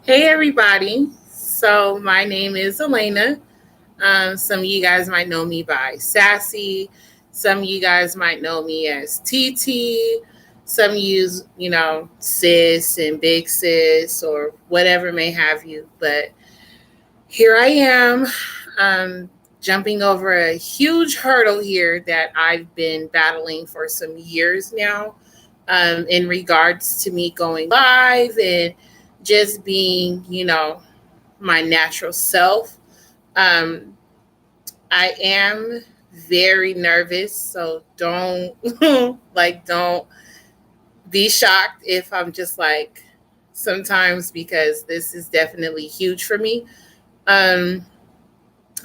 Hey, everybody. So, my name is Elena. Some of you guys might know me by Sassy. Some of you guys might know me as TT. Some use, Sis and Big Sis or whatever may have you. But here I am, um, jumping over a huge hurdle here that I've been battling for some years now, in regards to me going live and just being, my natural self. Um, I am very nervous, so don't don't be shocked if I'm just like sometimes because this is definitely huge for me. Um,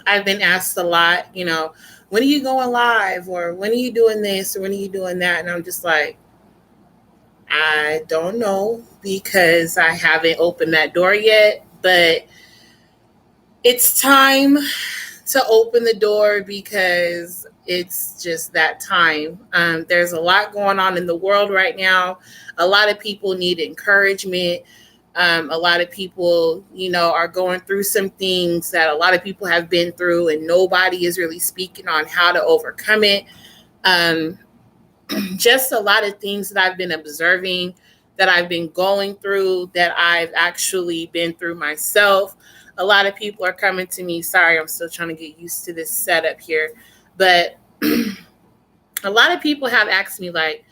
I've been asked a lot, when are you going live or when are you doing this or when are you doing that? And I'm just like, I don't know because I haven't opened that door yet, but it's time to open the door because it's just that time. There's a lot going on in the world right now. A lot of people need encouragement. A lot of people, are going through some things that a lot of people have been through, and nobody is really speaking on how to overcome it. Um, just a lot of things that I've been observing, that I've been going through, that I've actually been through myself. A lot of people are coming to me. Sorry, I'm still trying to get used to this setup here. But a lot of people have asked me, like,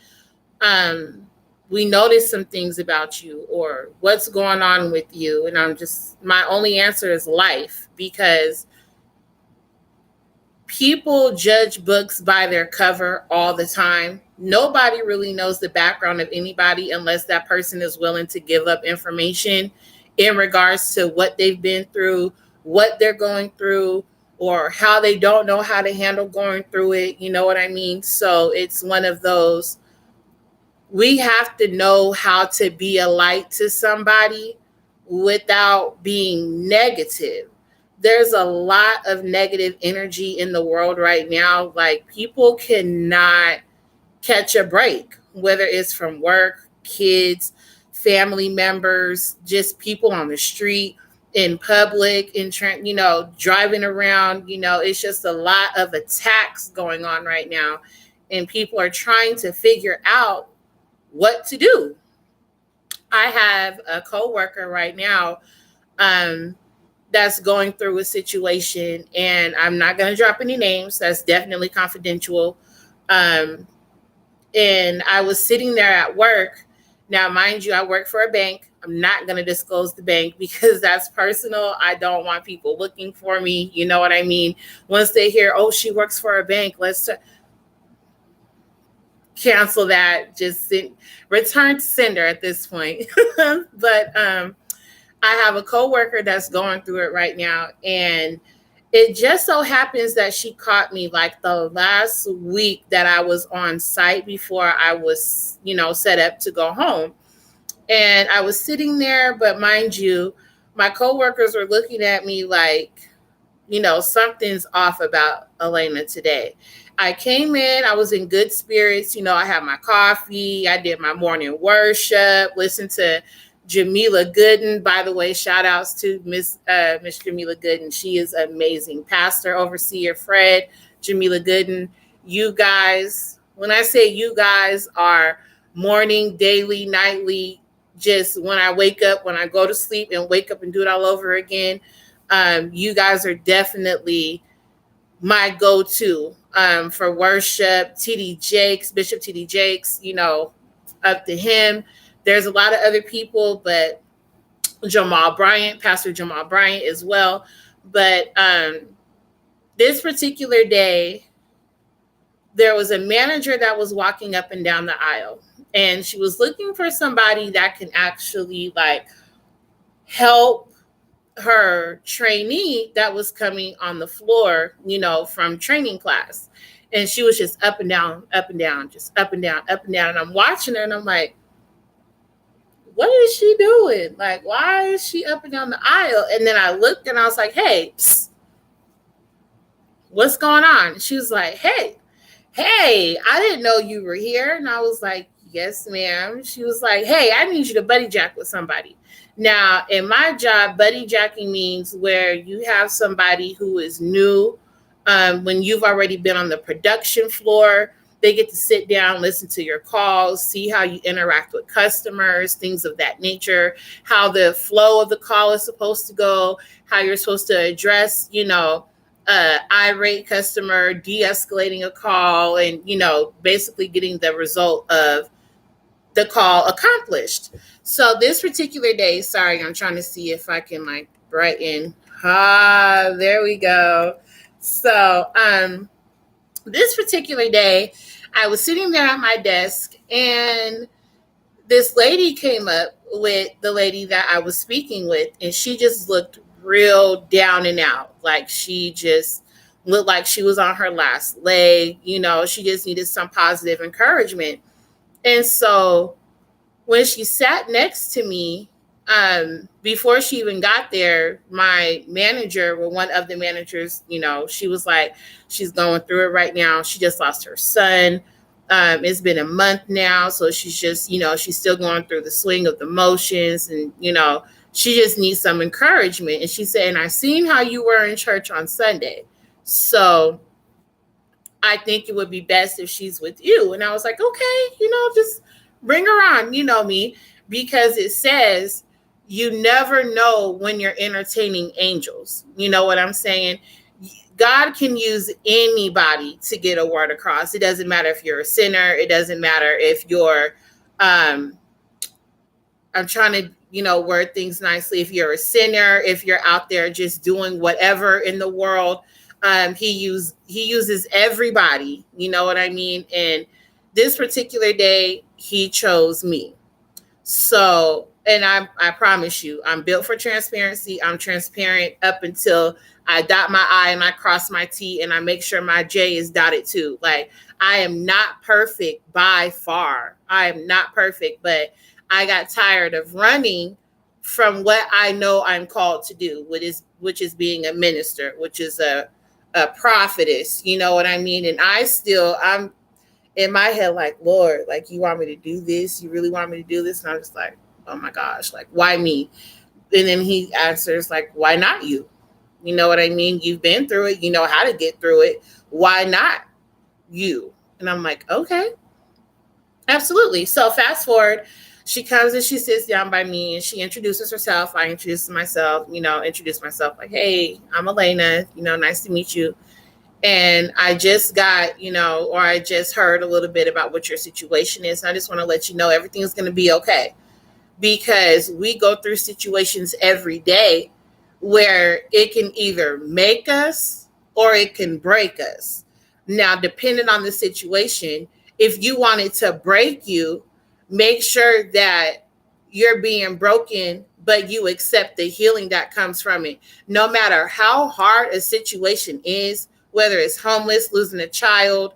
we noticed some things about you, or what's going on with you. And my only answer is life, because people judge books by their cover all the time. Nobody really knows the background of anybody unless that person is willing to give up information in regards to what they've been through, what they're going through, or how they don't know how to handle going through it. You know what I mean? So it's one of those, we have to know how to be a light to somebody without being negative. There's a lot of negative energy in the world right now. Like, people cannot catch a break, whether it's from work, kids, family members, just people on the street, in public, driving around. It's just a lot of attacks going on right now. And people are trying to figure out what to do. I have a coworker right now, um, that's going through a situation, and I'm not going to drop any names. That's definitely confidential. Um, and I was sitting there at work. Now, mind you, I work for a bank. I'm not going to disclose the bank because that's personal. I don't want people looking for me. You know what I mean? Once they hear, oh, she works for a bank, cancel that. Return to sender at this point. But I have a coworker that's going through it right now, and it just so happens that she caught me like the last week that I was on site before I was, set up to go home. And I was sitting there, but mind you, my coworkers were looking at me like, something's off about Elena today. I came in, I was in good spirits. I had my coffee, I did my morning worship, listened to Jamila Gooden. By the way, shout outs to Miss Jamila Gooden. She is amazing. Pastor, overseer Fred, Jamila Gooden. You guys, when I say you guys, are morning, daily, nightly, just when I wake up, when I go to sleep and wake up and do it all over again. You guys are definitely my go-to, for worship. TD Jakes, Bishop TD Jakes, up to him. There's a lot of other people, but Jamal Bryant, Pastor Jamal Bryant as well. But this particular day, there was a manager that was walking up and down the aisle, and she was looking for somebody that can actually like help her trainee that was coming on the floor, from training class. And she was just up and down, just up and down, up and down. And I'm watching her and I'm like, what is she doing? Like, why is she up and down the aisle? And then I looked and I was like, hey, psst, what's going on? She was like, hey, I didn't know you were here. And I was like, yes, ma'am. She was like, hey, I need you to buddy jack with somebody. Now, in my job, buddy jacking means where you have somebody who is new. When you've already been on the production floor, they get to sit down, listen to your calls, see how you interact with customers, things of that nature, how the flow of the call is supposed to go, how you're supposed to address, irate customer, de-escalating a call, and, basically getting the result of the call accomplished. So this particular day, sorry, I'm trying to see if I can like brighten. There we go. So this particular day, I was sitting there at my desk and this lady came up with the lady that I was speaking with, and she just looked real down and out. Like she just looked like she was on her last leg. She just needed some positive encouragement. And so when she sat next to me, before she even got there, my manager, well, one of the managers, she was like, she's going through it right now. She just lost her son. It's been a month now. So she's just, she's still going through the swing of the motions, and, she just needs some encouragement. And she said, and I seen how you were in church on Sunday. So I think it would be best if she's with you. And I was like, okay, just bring her on, me, because it says you never know when you're entertaining angels. You know what I'm saying? God can use anybody to get a word across. It doesn't matter if you're a sinner. It doesn't matter if you're, I'm trying to, word things nicely. If you're a sinner, if you're out there just doing whatever in the world, he uses everybody. You know what I mean? And this particular day, he chose me. So, and I promise you, I'm built for transparency. I'm transparent up until I dot my I and I cross my T and I make sure my J is dotted too. Like, I am not perfect by far. I am not perfect, but I got tired of running from what I know I'm called to do, which is being a minister, which is a prophetess. You know what I mean? And I'm in my head like, Lord, like, you want me to do this? You really want me to do this? And I'm just like, oh my gosh, like, why me? And then he answers like, why not you? You know what I mean? You've been through it. You know how to get through it. Why not you? And I'm like, okay, absolutely. So fast forward, she comes and she sits down by me and she introduces herself. I introduce myself, introduce myself like, hey, I'm Elena, nice to meet you. And I just got, or I just heard a little bit about what your situation is. And I just want to let you know everything's going to be okay, because we go through situations every day where it can either make us or it can break us. Now, depending on the situation, if you want it to break you, make sure that you're being broken, but you accept the healing that comes from it. No matter how hard a situation is, whether it's homeless, losing a child,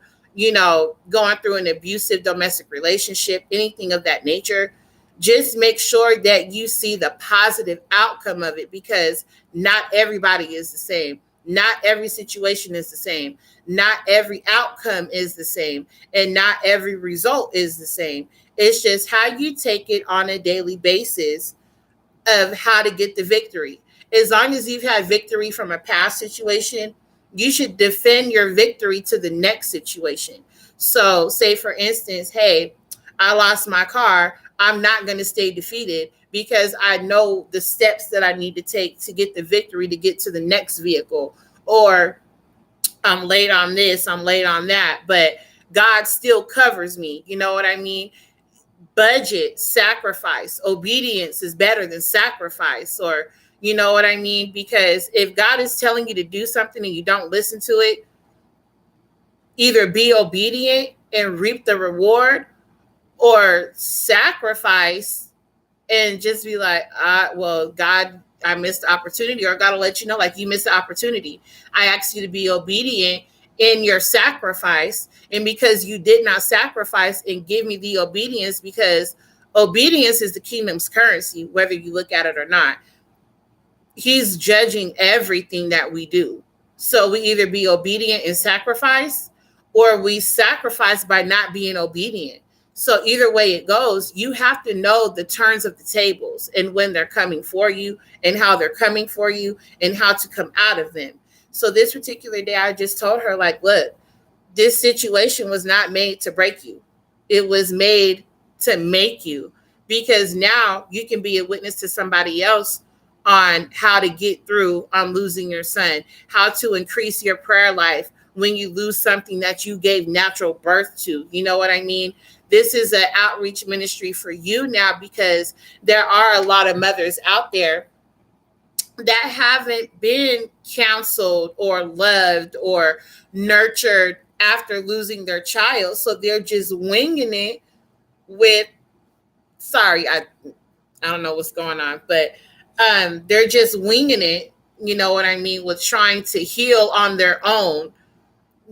going through an abusive domestic relationship, anything of that nature, just make sure that you see the positive outcome of it, because not everybody is the same. Not every situation is the same. Not every outcome is the same. And not every result is the same. It's just how you take it on a daily basis of how to get the victory. As long as you've had victory from a past situation, you should defend your victory to the next situation. So say, for instance, hey, I lost my car. I'm not going to stay defeated, because I know the steps that I need to take to get the victory, to get to the next vehicle. Or I'm late on this, I'm late on that, but God still covers me. You know what I mean? Budget, sacrifice, obedience is better than sacrifice. Or, you know what I mean? Because if God is telling you to do something and you don't listen to it, either be obedient and reap the reward, or sacrifice and just be like, well, God, I missed the opportunity. Or God will let you know, like, you missed the opportunity. I asked you to be obedient in your sacrifice. And because you did not sacrifice and give me the obedience, because obedience is the kingdom's currency, whether you look at it or not. He's judging everything that we do. So we either be obedient and sacrifice, or we sacrifice by not being obedient. So either way it goes, you have to know the turns of the tables and when they're coming for you and how they're coming for you and how to come out of them. So this particular day, I just told her, like, look, this situation was not made to break you. It was made to make you, because now you can be a witness to somebody else on how to get through on losing your son, how to increase your prayer life when you lose something that you gave natural birth to. You know what I mean? This is an outreach ministry for you now, because there are a lot of mothers out there that haven't been counseled or loved or nurtured after losing their child. So they're just winging it with, sorry, I don't know what's going on, but they're just winging it, you know what I mean, with trying to heal on their own.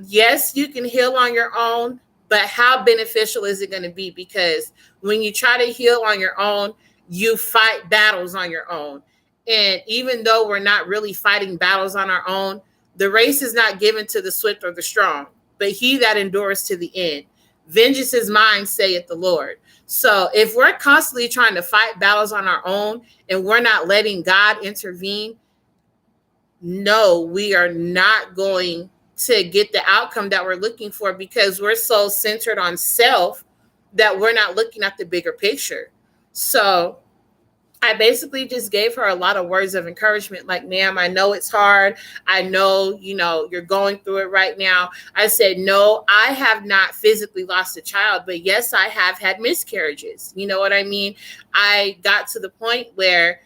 Yes, you can heal on your own, but how beneficial is it going to be? Because when you try to heal on your own, you fight battles on your own. And even though we're not really fighting battles on our own, the race is not given to the swift or the strong, but he that endures to the end. Vengeance is mine, saith the Lord. So if we're constantly trying to fight battles on our own and we're not letting God intervene, no, we are not going to get the outcome that we're looking for, because we're so centered on self that we're not looking at the bigger picture. So I basically just gave her a lot of words of encouragement, like, ma'am, I know it's hard. I know, you're going through it right now. I said, no, I have not physically lost a child, but yes, I have had miscarriages. You know what I mean? I got to the point where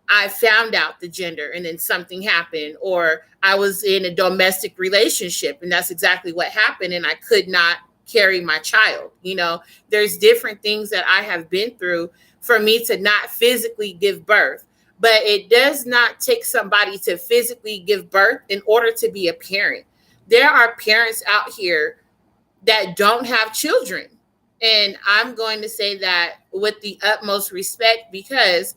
I found out the gender and then something happened, or I was in a domestic relationship and that's exactly what happened, and I could not carry my child. There's different things that I have been through for me to not physically give birth, but it does not take somebody to physically give birth in order to be a parent. There are parents out here that don't have children, and I'm going to say that with the utmost respect, because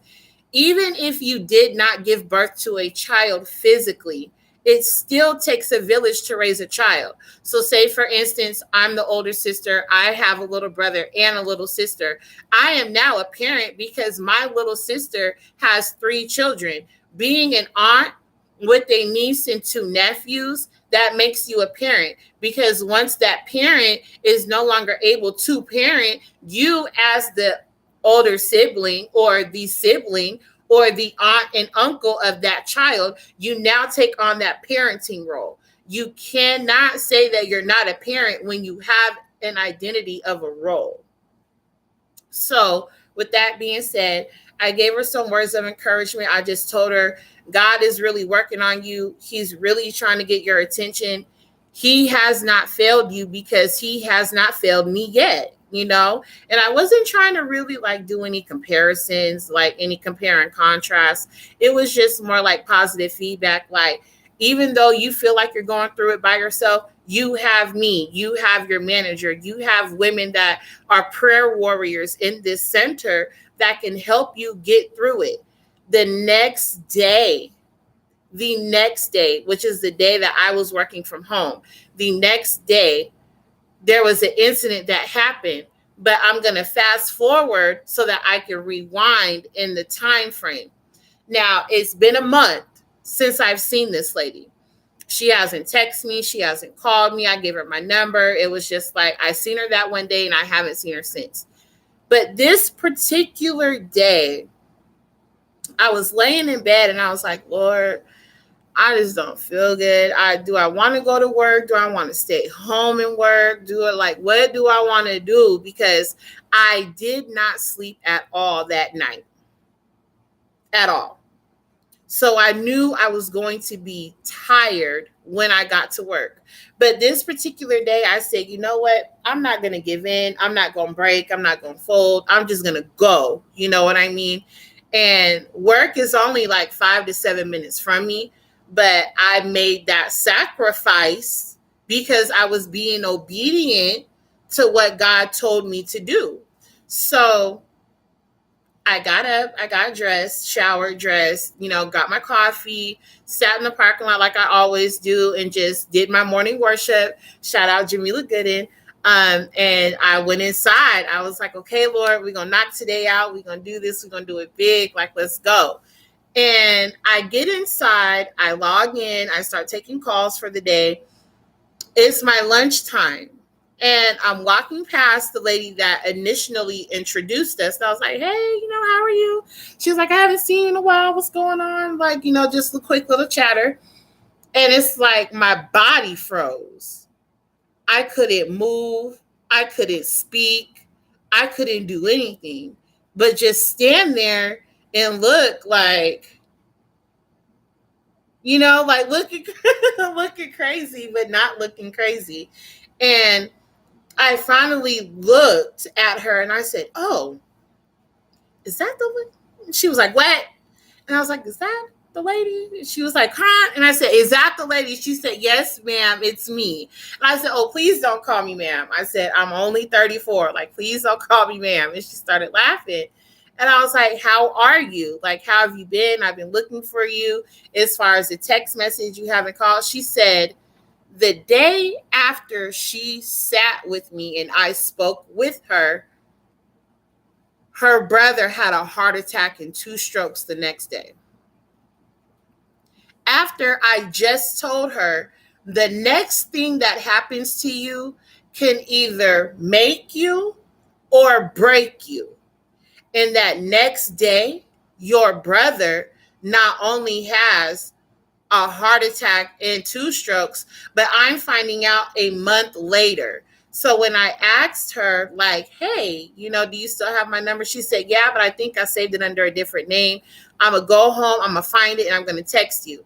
even if you did not give birth to a child physically, it still takes a village to raise a child. So say, for instance, I'm the older sister. I have a little brother and a little sister. I am now a parent because my little sister has 3 children. Being an aunt with a niece and 2 nephews, that makes you a parent, because once that parent is no longer able to parent, you as the older sibling or the sibling or the aunt and uncle of that child, you now take on that parenting role. You cannot say that you're not a parent when you have an identity of a role. So with that being said, I gave her some words of encouragement. I just told her, God is really working on you. He's really trying to get your attention. He has not failed you because he has not failed me yet. And I wasn't trying to really do any comparisons, like any compare and contrast. It was just more like positive feedback. Like, even though you feel like you're going through it by yourself, you have me, you have your manager, you have women that are prayer warriors in this center that can help you get through it. The next day, which is the day that I was working from home, the next day, there was an incident that happened, but I'm going to fast forward so that I can rewind in the time frame. Now, it's been a month since I've seen this lady. She hasn't texted me. She hasn't called me. I gave her my number. It was just like, I seen her that one day and I haven't seen her since. But this particular day, I was laying in bed and I was like, Lord, I just don't feel good. Do I want to go to work? Do I want to stay home and work? What do I want to do? Because I did not sleep at all that night. At all. So I knew I was going to be tired when I got to work. But this particular day, I said, you know what? I'm not going to give in. I'm not going to break. I'm not going to fold. I'm just going to go. You know what I mean? And work is only 5 to 7 minutes from me. But I made that sacrifice because I was being obedient to what God told me to do. So I got up, I got dressed, showered, dressed, got my coffee, sat in the parking lot like I always do, and just did my morning worship. Shout out Jamila Gooden. And I went inside. I was like, okay, Lord, we're going to knock today out. We're going to do this. We're going to do it big. Like, let's go. And I get inside. I log in. I start taking calls for the day. It's my lunchtime. And I'm walking past the lady that initially introduced us. And I was like, hey, how are you? She was like, I haven't seen you in a while. What's going on? Like, just a quick little chatter. And it's like my body froze. I couldn't move. I couldn't speak. I couldn't do anything but just stand there and look like, like looking, looking crazy, but not looking crazy. And I finally looked at her and I said, oh, is that the lady? She was like, what? And I was like, is that the lady? She was like, huh? And I said, is that the lady? She said, yes, ma'am, it's me. And I said, oh, please don't call me ma'am. I said, I'm only 34. Like, please don't call me ma'am. And she started laughing. And I was like, how are you? Like, how have you been? I've been looking for you. As far as the text message, you haven't called. She said, the day after she sat with me and I spoke with her, her brother had a heart attack and 2 strokes the next day. After I just told her, the next thing that happens to you can either make you or break you. And that next day, your brother not only has a heart attack and 2 strokes, but I'm finding out a month later. So when I asked her, like, hey, do you still have my number? She said, yeah, but I think I saved it under a different name. I'm going to go home, I'm going to find it, and I'm going to text you.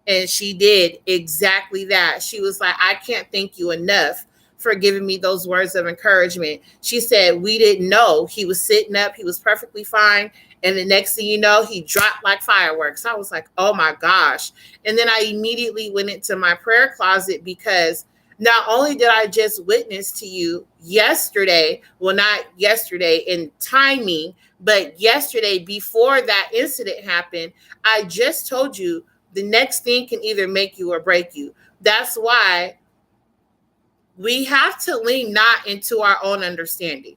And she did exactly that. She was like, I can't thank you enough for giving me those words of encouragement. She said, we didn't know. He was sitting up. He was perfectly fine. And the next thing you know, he dropped like fireworks. I was like, oh my gosh. And then I immediately went into my prayer closet because not only did I just witness to you yesterday, well, not yesterday in timing, but yesterday before that incident happened, I just told you the next thing can either make you or break you. That's why we have to lean not into our own understanding.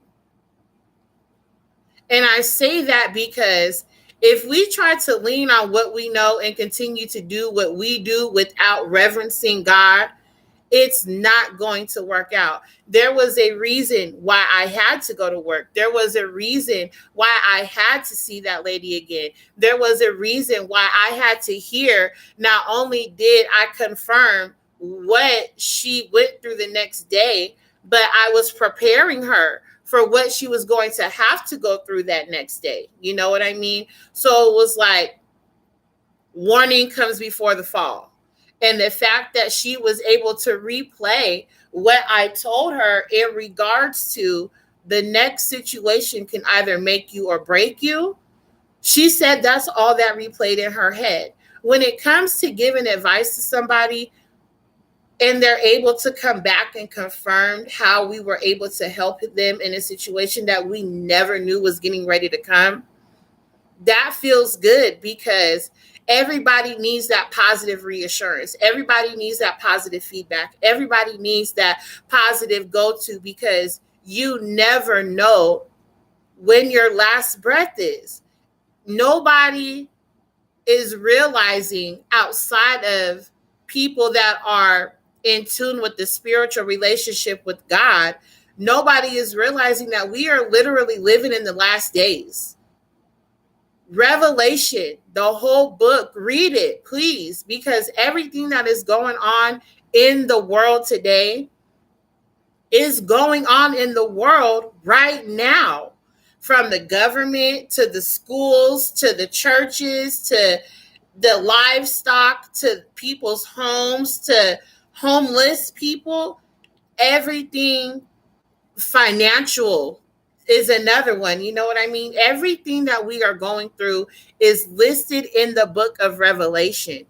And I say that because if we try to lean on what we know and continue to do what we do without reverencing God, it's not going to work out. There was a reason why I had to go to work. There was a reason why I had to see that lady again. There was a reason why I had to hear, not only did I confirm what she went through the next day, but I was preparing her for what she was going to have to go through that next day. You know what I mean? So it was like, warning comes before the fall. And the fact that she was able to replay what I told her in regards to the next situation can either make you or break you, she said that's all that replayed in her head. When it comes to giving advice to somebody and they're able to come back and confirm how we were able to help them in a situation that we never knew was getting ready to come, that feels good because everybody needs that positive reassurance. Everybody needs that positive feedback. Everybody needs that positive go-to because you never know when your last breath is. Nobody is realizing outside of people that are in tune with the spiritual relationship with God, nobody is realizing that we are literally living in the last days. Revelation, the whole book, read it, please, because everything that is going on in the world today is going on in the world right now, from the government to the schools to the churches to the livestock to people's homes to homeless people. Everything financial is another one. You know what I mean? Everything that we are going through is listed in the book of Revelation.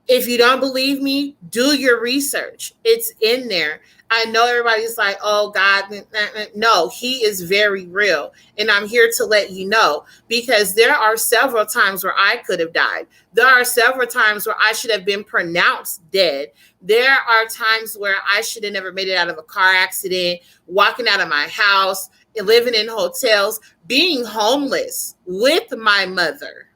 If you don't believe me, do your research. It's in there. I know everybody's like, oh, God. No, he is very real. And I'm here to let you know, because there are several times where I could have died. There are several times where I should have been pronounced dead. There are times where I should have never made it out of a car accident, walking out of my house, living in hotels, being homeless with my mother.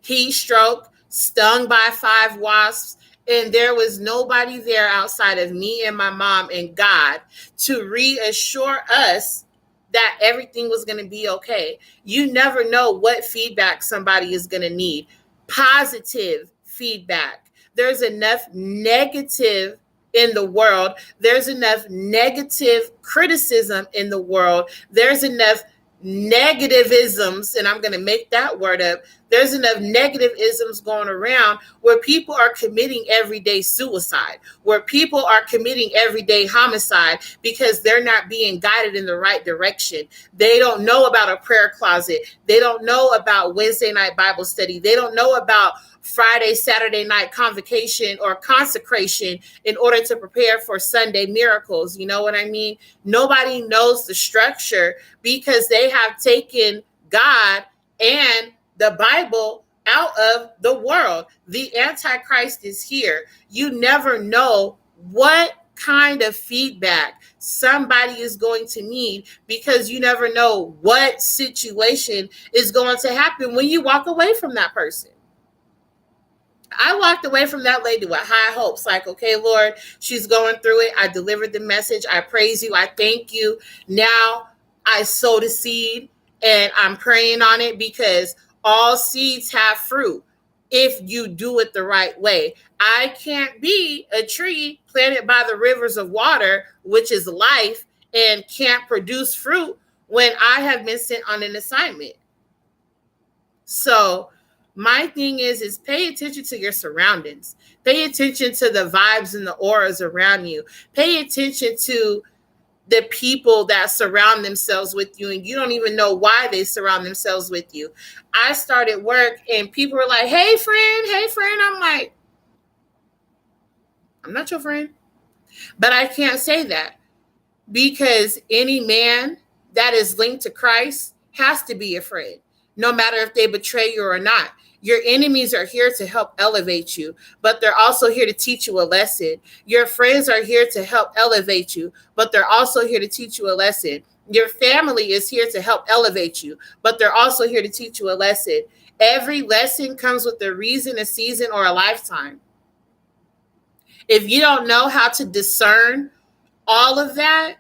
Heat stroke, stung by 5 wasps, and there was nobody there outside of me and my mom and God to reassure us that everything was going to be okay. You never know what feedback somebody is going to need. Positive feedback. There's enough negative in the world. There's enough negative criticism in the world. There's enough negativisms, and I'm going to make that word up. There's enough negativisms going around where people are committing everyday suicide, where people are committing everyday homicide because they're not being guided in the right direction. They don't know about a prayer closet. They don't know about Wednesday night Bible study. They don't know about Friday, Saturday night convocation or consecration in order to prepare for Sunday miracles. You know what I mean? Nobody knows the structure because they have taken God and the Bible out of the world. The Antichrist is here. You never know what kind of feedback somebody is going to need, because you never know what situation is going to happen when you walk away from that person. I walked away from that lady with high hopes, like, okay, Lord, she's going through it. I delivered the message. I praise you. I thank you. Now I sowed a seed and I'm praying on it, because all seeds have fruit if you do it the right way. I can't be a tree planted by the rivers of water, which is life, and can't produce fruit when I have been sent on an assignment. So my thing is pay attention to your surroundings. Pay attention to the vibes and the auras around you. Pay attention to the people that surround themselves with you, and you don't even know why they surround themselves with you. I started work and people were like, hey friend. I'm like, I'm not your friend. But I can't say that, because any man that is linked to Christ has to be a friend, no matter if they betray you or not. Your enemies are here to help elevate you, but they're also here to teach you a lesson. Your friends are here to help elevate you, but they're also here to teach you a lesson. Your family is here to help elevate you, but they're also here to teach you a lesson. Every lesson comes with a reason, a season, or a lifetime. If you don't know how to discern all of that,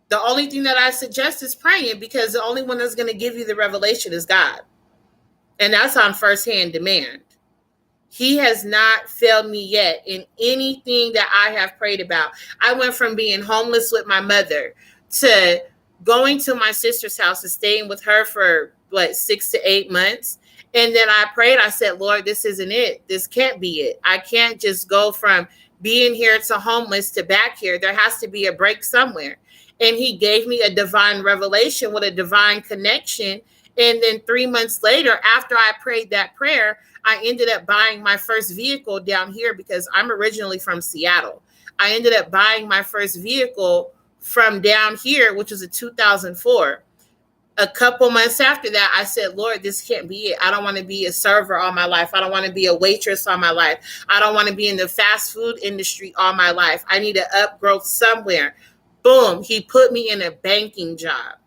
the only thing that I suggest is praying, because the only one that's going to give you the revelation is God. And that's on firsthand demand. He has not failed me yet in anything that I have prayed about. I went from being homeless with my mother to going to my sister's house and staying with her for 6 to 8 months. And then I prayed. I said, Lord, this isn't it. This can't be it. I can't just go from being here to homeless to back here. There has to be a break somewhere. And he gave me a divine revelation with a divine connection. And then 3 months later, after I prayed that prayer, I ended up buying my first vehicle down here, because I'm originally from Seattle. I ended up buying my first vehicle from down here, which was a 2004. A couple months after that, I said, Lord, this can't be it. I don't want to be a server all my life. I don't want to be a waitress all my life. I don't want to be in the fast food industry all my life. I need an upgrowth somewhere. Boom, he put me in a banking job.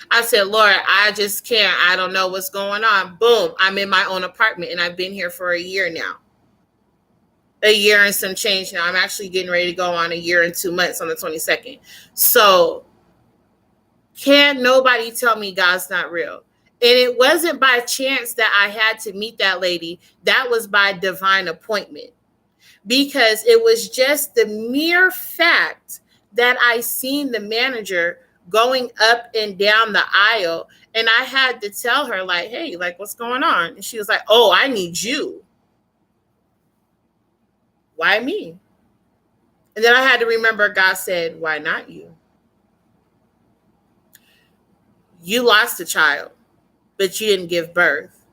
I said, Lord, I just can't. I don't know what's going on. Boom, I'm in my own apartment, and I've been here for a year now. A year and some change now. I'm actually getting ready to go on a year and 2 months on the 22nd. So can't nobody tell me God's not real. And it wasn't by chance that I had to meet that lady. That was by divine appointment, because it was just the mere fact that I seen the manager going up and down the aisle, and I had to tell her, like, hey, like, what's going on? And she was like, oh, I need you. Why me? And then I had to remember God said, why not you? You lost a child. but you didn't give birth.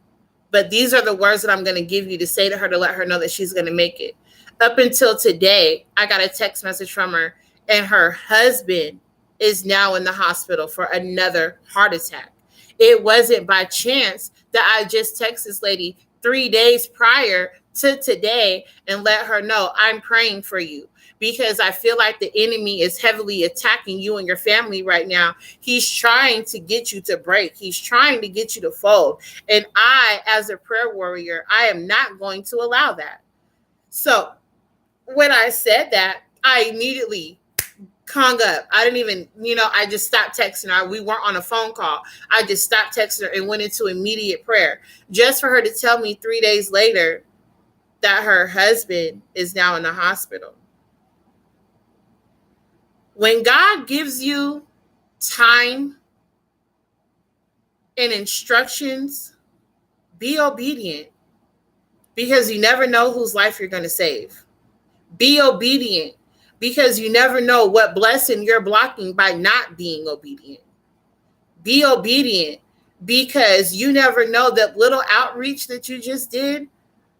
But these are the words that I'm going to give you to say to her to let her know that she's going to make it. Up until today, I got a text message from her, and her husband is now in the hospital for another heart attack. It wasn't by chance that I just texted this lady 3 days prior to today and let her know I'm praying for you, because I feel like the enemy is heavily attacking you and your family right now. He's trying to get you to break. He's trying to get you to fold. And I, as a prayer warrior, I am not going to allow that. So when I said that, I immediately hung up. I didn't even, I just stopped texting her. We weren't on a phone call. I just stopped texting her and went into immediate prayer, just for her to tell me 3 days later that her husband is now in the hospital. When God gives you time and instructions, be obedient, because you never know whose life you're going to save. Be obedient, because you never know what blessing you're blocking by not being obedient. Be obedient, because you never know that little outreach that you just did,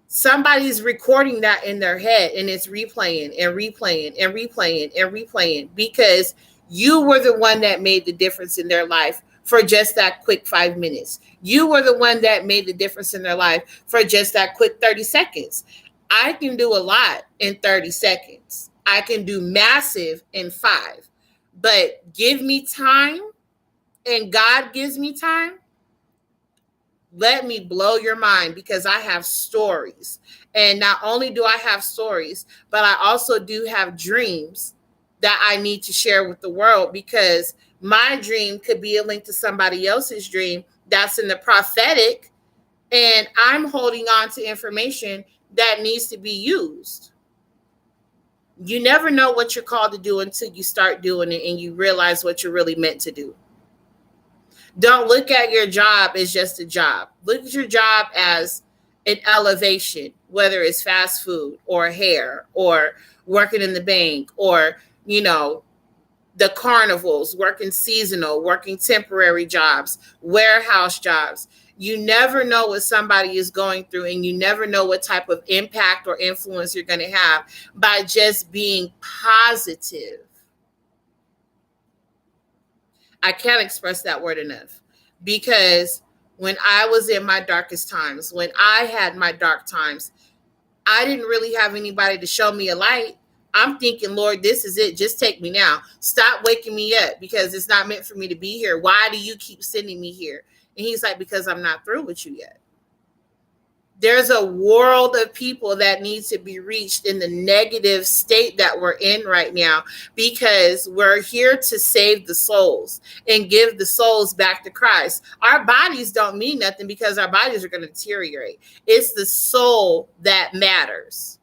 somebody's recording that in their head, and it's replaying and replaying and replaying and replaying, because you were the one that made the difference in their life for just that quick 5 minutes. You were the one that made the difference in their life for just that quick 30 seconds. I can do a lot in 30 seconds. I can do massive in 5. But give me time, and God gives me time, let me blow your mind, because I have stories. And not only do I have stories, but I also do have dreams that I need to share with the world, because my dream could be a link to somebody else's dream that's in the prophetic, and I'm holding on to information that needs to be used. You never know what you're called to do until you start doing it and you realize what you're really meant to do. Don't look at your job as just a job. Look at your job as an elevation, whether it's fast food or hair or working in the bank or, the carnivals, working seasonal, working temporary jobs, warehouse jobs. You never know what somebody is going through, and you never know what type of impact or influence you're going to have by just being positive. I can't express that word enough, because when I was in my darkest times, when I had my dark times, I didn't really have anybody to show me a light. I'm thinking, Lord, this is it. Just take me now. Stop waking me up, because it's not meant for me to be here. Why do you keep sending me here? And he's like, because I'm not through with you yet. There's a world of people that needs to be reached in the negative state that we're in right now, because we're here to save the souls and give the souls back to Christ. Our bodies don't mean nothing, because our bodies are going to deteriorate. It's the soul that matters.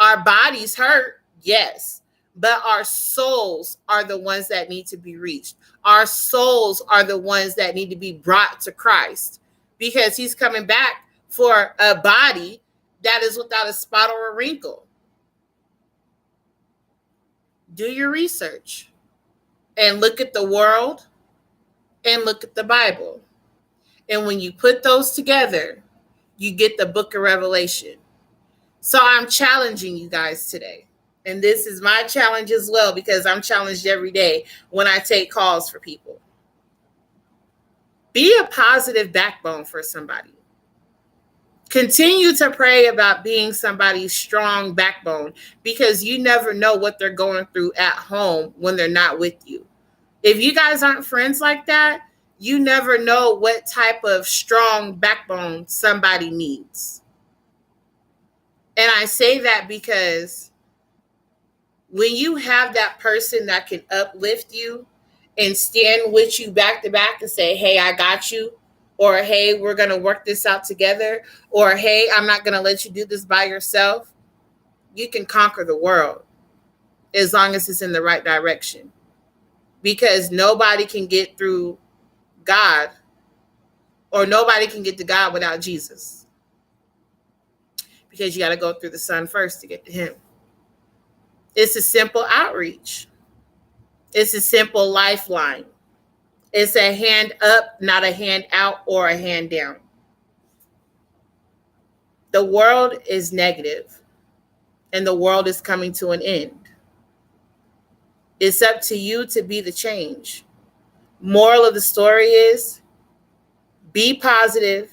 Our bodies hurt, yes, but our souls are the ones that need to be reached. Our souls are the ones that need to be brought to Christ, because he's coming back for a body that is without a spot or a wrinkle. Do your research and look at the world and look at the Bible. And when you put those together, you get the book of Revelation. So I'm challenging you guys today. And this is my challenge as well, because I'm challenged every day when I take calls for people. Be a positive backbone for somebody. Continue to pray about being somebody's strong backbone, because you never know what they're going through at home when they're not with you. If you guys aren't friends like that, you never know what type of strong backbone somebody needs. And I say that because when you have that person that can uplift you and stand with you back to back and say, hey, I got you, or hey, we're going to work this out together, or hey, I'm not going to let you do this by yourself, you can conquer the world as long as it's in the right direction. Because nobody can get through God, or nobody can get to God without Jesus. Because you got to go through the Son first to get to him. It's a simple outreach. It's a simple lifeline. It's a hand up, not a hand out or a hand down. The world is negative, and the world is coming to an end. It's up to you to be the change. Moral of the story is be positive,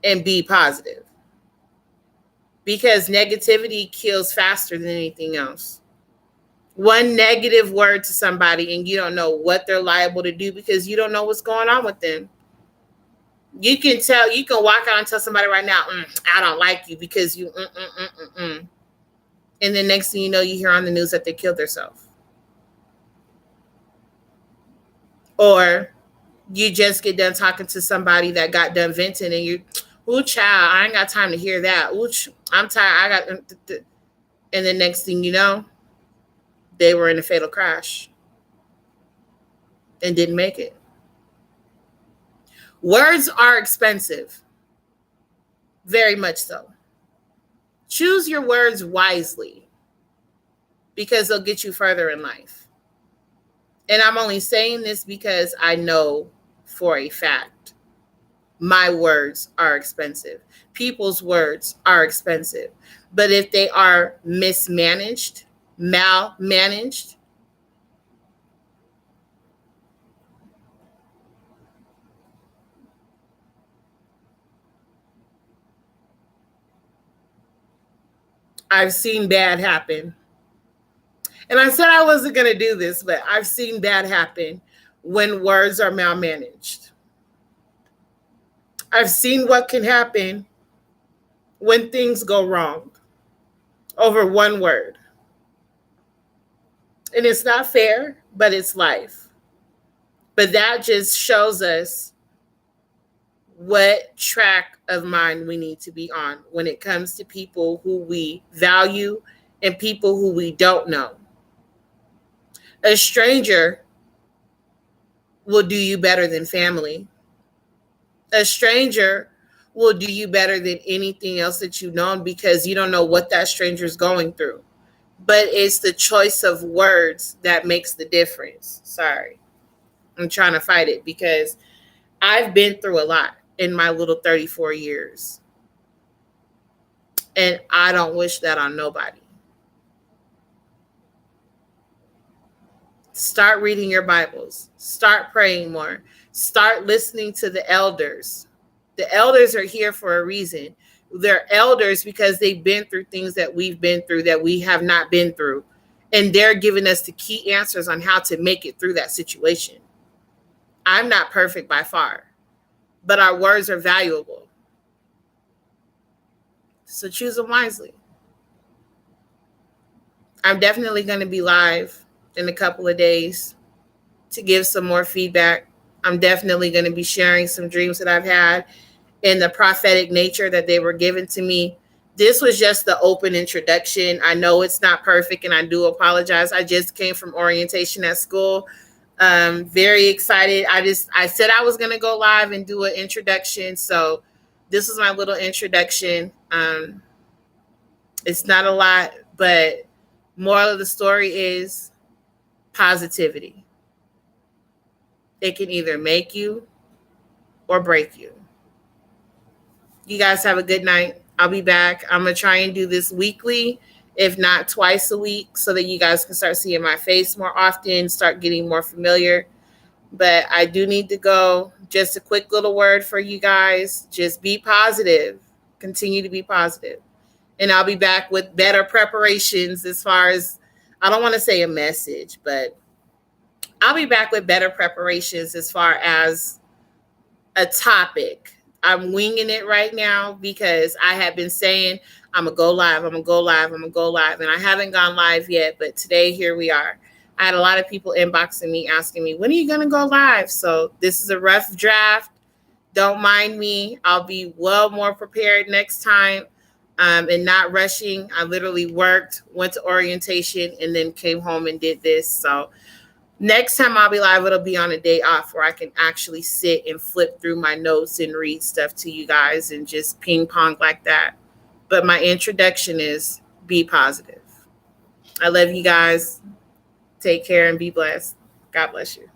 and be positive. Because negativity kills faster than anything else. One negative word to somebody and you don't know what they're liable to do because you don't know what's going on with them. You can walk out and tell somebody right now, I don't like you because you, And the next thing you know, you hear on the news that they killed themselves. Or you just get done talking to somebody that got done venting and you, ooh, child, I ain't got time to hear that. Ooh, I'm tired. And the next thing you know, they were in a fatal crash and didn't make it. Words are expensive. Very much so. Choose your words wisely because they'll get you further in life. And I'm only saying this because I know for a fact my words are expensive. People's words are expensive. But if they are malmanaged, I've seen bad happen. And I said I wasn't going to do this, but I've seen bad happen when words are malmanaged. I've seen what can happen when things go wrong over one word. And it's not fair, but it's life. But that just shows us what track of mind we need to be on when it comes to people who we value and people who we don't know. A stranger will do you better than family. A stranger will do you better than anything else that you've known because you don't know what that stranger is going through. But it's the choice of words that makes the difference. Sorry. I'm trying to fight it because I've been through a lot in my little 34 years. And I don't wish that on nobody. Start reading your Bibles. Start praying more. Start listening to the elders. The elders are here for a reason. They're elders because they've been through things that we've been through that we have not been through. And they're giving us the key answers on how to make it through that situation. I'm not perfect by far, but our words are valuable. So choose them wisely. I'm definitely going to be live in a couple of days to give some more feedback. I'm definitely going to be sharing some dreams that I've had in the prophetic nature that they were given to me. This was just the open introduction. I know it's not perfect and I do apologize. I just came from orientation at school. Very excited. I said I was going to go live and do an introduction. So this is my little introduction. It's not a lot, but moral of the story is positivity. It can either make you or break you. You guys have a good night. I'll be back. I'm going to try and do this weekly, if not twice a week, so that you guys can start seeing my face more often, start getting more familiar. But I do need to go. Just a quick little word for you guys. Just be positive. Continue to be positive. And I'll be back with better preparations as far as, I don't want to say a message, but I'll be back with better preparations as far as a topic. I'm winging it right now because I have been saying, I'm going to go live, I'm going to go live, I'm going to go live. And I haven't gone live yet, but today, here we are. I had a lot of people inboxing me, asking me, when are you going to go live? So this is a rough draft. Don't mind me. I'll be well more prepared next time and not rushing. I literally worked, went to orientation, and then came home and did this. So next time I'll be live, it'll be on a day off where I can actually sit and flip through my notes and read stuff to you guys and just ping pong like that. But my introduction is be positive. I love you guys. Take care and be blessed. God bless you.